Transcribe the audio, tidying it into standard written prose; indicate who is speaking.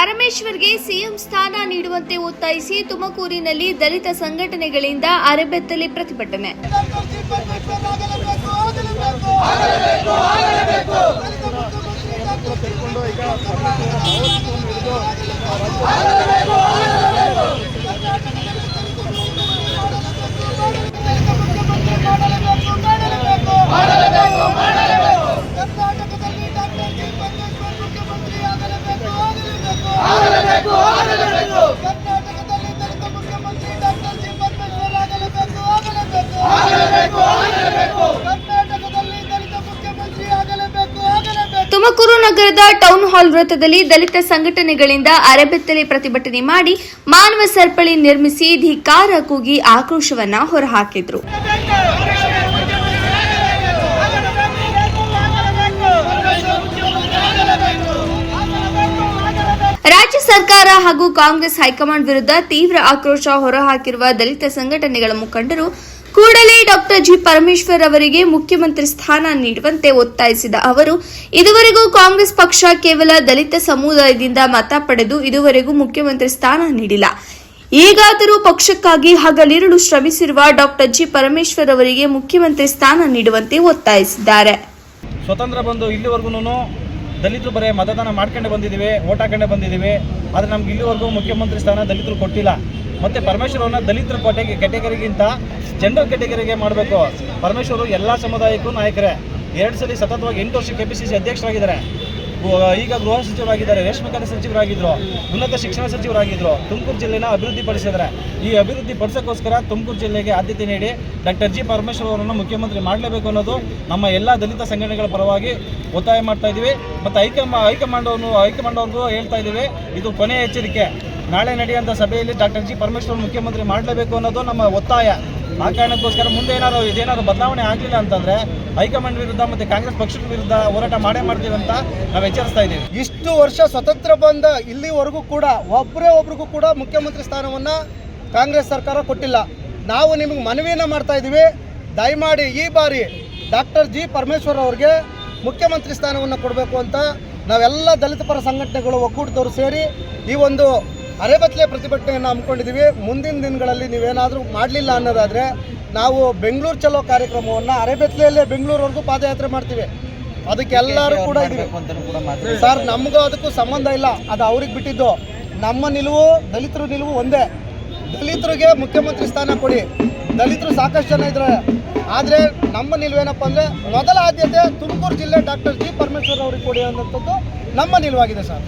Speaker 1: ಪರಮೇಶ್ವರ್ಗೆ CM ಸ್ಥಾನ ನೀಡುವಂತೆ ಒತ್ತಾಯಿಸಿ ತುಮಕೂರಿನಲ್ಲಿ ದಲಿತ ಸಂಘಟನೆಗಳಿಂದ ಅರೆಬೆತ್ತಲೆ ಪ್ರತಿಭಟನೆ. ತುಮಕೂರು ನಗರದ ಟೌನ್ ಹಾಲ್ ವೃತ್ತದಲ್ಲಿ ದಲಿತ ಸಂಘಟನೆಗಳಿಂದ ಅರೆಬೆತ್ತಲೆ ಪ್ರತಿಭಟನೆ ಮಾಡಿ ಮಾನವ ಸರಪಳಿ ನಿರ್ಮಿಸಿ ಧಿಕ್ಕಾರ ಕೂಗಿ ಆಕ್ರೋಶವನ್ನ ಹೊರಹಾಕಿದ್ರು. ರಾಜ್ಯ ಸರ್ಕಾರ ಹಾಗೂ ಕಾಂಗ್ರೆಸ್ ಹೈಕಮಾಂಡ್ ವಿರುದ್ಧ ತೀವ್ರ ಆಕ್ರೋಶ ಹೊರಹಾಕಿರುವ ದಲಿತ ಸಂಘಟನೆಗಳ ಮುಖಂಡರು ಕೂಡಲೇ ಡಾಕ್ಟರ್ ಜಿ ಪರಮೇಶ್ವರ್ ಅವರಿಗೆ ಮುಖ್ಯಮಂತ್ರಿ ಸ್ಥಾನ ನೀಡುವಂತೆ ಒತ್ತಾಯಿಸಿದ ಅವರು, ಇದುವರೆಗೂ ಕಾಂಗ್ರೆಸ್ ಪಕ್ಷ ಕೇವಲ ದಲಿತ ಸಮುದಾಯದಿಂದ ಮತ ಪಡೆದು ಇದುವರೆಗೂ ಮುಖ್ಯಮಂತ್ರಿ ಸ್ಥಾನ ನೀಡಿಲ್ಲ. ಈಗಾದರೂ ಪಕ್ಷಕ್ಕಾಗಿ ಹಗಲಿರುಳು ಶ್ರಮಿಸಿರುವ ಡಾಕ್ಟರ್ ಜಿ ಪರಮೇಶ್ವರ್ ಅವರಿಗೆ ಮುಖ್ಯಮಂತ್ರಿ ಸ್ಥಾನ ನೀಡುವಂತೆ ಒತ್ತಾಯಿಸಿದ್ದಾರೆ.
Speaker 2: ಸ್ವತಂತ್ರ ಬಂದು ಇಲ್ಲಿವರೆಗೂ ದಲಿತರು ಬರೀ ಮತದಾನ ಮಾಡ್ಕೊಂಡೆ ಬಂದಿದ್ದೀವಿ, ಓಟ್ ಹಾಕೊಂಡೆ ಬಂದಿದ್ದೀವಿ. ಆದರೆ ನಮ್ಗೆ ಇಲ್ಲಿವರೆಗೂ ಮುಖ್ಯಮಂತ್ರಿ ಸ್ಥಾನ ದಲಿತರು ಕೊಟ್ಟಿಲ್ಲ. ಮತ್ತು ಪರಮೇಶ್ವರವ್ರನ್ನ ದಲಿತರ ಕೆಟಗರಿಗಿಂತ ಜನರಲ್ ಕೆಟಗರಿಗೆ ಮಾಡಬೇಕು. ಪರಮೇಶ್ವರು ಎಲ್ಲ ಸಮುದಾಯಕ್ಕೂ ನಾಯಕರೇ. 2 ಸಲ ಸತತವಾಗಿ 8 ವರ್ಷ KPCC ಅಧ್ಯಕ್ಷರಾಗಿದ್ದಾರೆ. ಈಗ ಗೃಹ ಸಚಿವರಾಗಿದ್ದಾರೆ, ರೇಷ್ಮೆ ಖಾತೆ ಸಚಿವರಾಗಿದ್ದರು, ಉನ್ನತ ಶಿಕ್ಷಣ ಸಚಿವರಾಗಿದ್ದರು. ತುಮಕೂರು ಜಿಲ್ಲೆನ ಅಭಿವೃದ್ಧಿ ಪಡಿಸಿದ್ದಾರೆ. ಈ ಅಭಿವೃದ್ಧಿ ಪಡಿಸೋಕ್ಕೋಸ್ಕರ ತುಮಕೂರು ಜಿಲ್ಲೆಗೆ ಆದ್ಯತೆ ನೀಡಿ ಡಾಕ್ಟರ್ ಜಿ ಪರಮೇಶ್ವರ್ ಅವರನ್ನು ಮುಖ್ಯಮಂತ್ರಿ ಮಾಡಲೇಬೇಕು ಅನ್ನೋದು ನಮ್ಮ ಎಲ್ಲ ದಲಿತ ಸಂಘಟನೆಗಳ ಪರವಾಗಿ ಒತ್ತಾಯ ಮಾಡ್ತಾ ಇದ್ದೀವಿ. ಮತ್ತು ಹೈಕಮಾಂಡ್ ಅವ್ರಿಗೂ ಹೇಳ್ತಾ ಇದ್ದೀವಿ, ಇದು ಕೊನೆಯ ಎಚ್ಚರಿಕೆ. ನಾಳೆ ನಡೆಯುವಂಥ ಸಭೆಯಲ್ಲಿ ಡಾಕ್ಟರ್ ಜಿ ಪರಮೇಶ್ವರ್ ಮುಖ್ಯಮಂತ್ರಿ ಮಾಡಲೇಬೇಕು ಅನ್ನೋದು ನಮ್ಮ ಒತ್ತಾಯ. ಆ ಕಾರಣಕ್ಕೋಸ್ಕರ ಮುಂದೆ ಇದೇನಾದ್ರು ಬದಲಾವಣೆ ಆಗಲಿಲ್ಲ ಅಂತಂದರೆ ಹೈಕಮಾಂಡ್ ವಿರುದ್ಧ ಮತ್ತು ಕಾಂಗ್ರೆಸ್ ಪಕ್ಷದ ವಿರುದ್ಧ ಹೋರಾಟ ಮಾಡ್ತೀವಿ ಅಂತ ನಾವು ಎಚ್ಚರಿಸ್ತಾ ಇದ್ದೀವಿ.
Speaker 3: ಇಷ್ಟು ವರ್ಷ ಸ್ವತಂತ್ರ ಬಂದ ಇಲ್ಲಿವರೆಗೂ ಕೂಡ ಒಬ್ಬರಿಗೂ ಕೂಡ ಮುಖ್ಯಮಂತ್ರಿ ಸ್ಥಾನವನ್ನು ಕಾಂಗ್ರೆಸ್ ಸರ್ಕಾರ ಕೊಟ್ಟಿಲ್ಲ. ನಾವು ನಿಮಗೆ ಮನವಿಯನ್ನು ಮಾಡ್ತಾ ಇದ್ದೀವಿ, ದಯಮಾಡಿ ಈ ಬಾರಿ ಡಾಕ್ಟರ್ ಜಿ ಪರಮೇಶ್ವರ್ ಅವ್ರಿಗೆ ಮುಖ್ಯಮಂತ್ರಿ ಸ್ಥಾನವನ್ನು ಕೊಡಬೇಕು ಅಂತ ನಾವೆಲ್ಲ ದಲಿತ ಪರ ಸಂಘಟನೆಗಳು ಒಕ್ಕೂಟದವರು ಸೇರಿ ಈ ಒಂದು ಅರೆಬೆತ್ತಲೆ ಪ್ರತಿಭಟನೆಯನ್ನು ಹಮ್ಮಿಕೊಂಡಿದ್ದೀವಿ. ಮುಂದಿನ ದಿನಗಳಲ್ಲಿ ನೀವೇನಾದರೂ ಮಾಡಲಿಲ್ಲ ಅನ್ನೋದಾದರೆ ನಾವು ಬೆಂಗಳೂರು ಚಲೋ ಕಾರ್ಯಕ್ರಮವನ್ನು ಅರೆಬೆತ್ತಲೆಯಲ್ಲೇ ಬೆಂಗಳೂರವರೆಗೂ ಪಾದಯಾತ್ರೆ ಮಾಡ್ತೀವಿ. ಅದಕ್ಕೆ ಎಲ್ಲರೂ ಕೂಡ ಇದ್ದೀವಿ ಸರ್. ನಮಗೂ ಅದಕ್ಕೂ ಸಂಬಂಧ ಇಲ್ಲ, ಅದು ಅವ್ರಿಗೆ ಬಿಟ್ಟಿದ್ದು. ನಮ್ಮ ನಿಲುವು, ದಲಿತರ ನಿಲುವು ಒಂದೇ. ದಲಿತರಿಗೆ ಮುಖ್ಯಮಂತ್ರಿ ಸ್ಥಾನ ಕೊಡಿ. ದಲಿತರು ಸಾಕಷ್ಟು ಜನ ಇದ್ದಾರೆ. ಆದರೆ ನಮ್ಮ ನಿಲುವೇನಪ್ಪ ಅಂದರೆ ಮೊದಲ ಆದ್ಯತೆ ತುಮಕೂರು ಜಿಲ್ಲೆ ಡಾಕ್ಟರ್ ಜಿ ಪರಮೇಶ್ವರ್ ಅವ್ರಿಗೆ ಕೊಡಿ ಅನ್ನೋಂಥದ್ದು ನಮ್ಮ ನಿಲುವಾಗಿದೆ ಸರ್.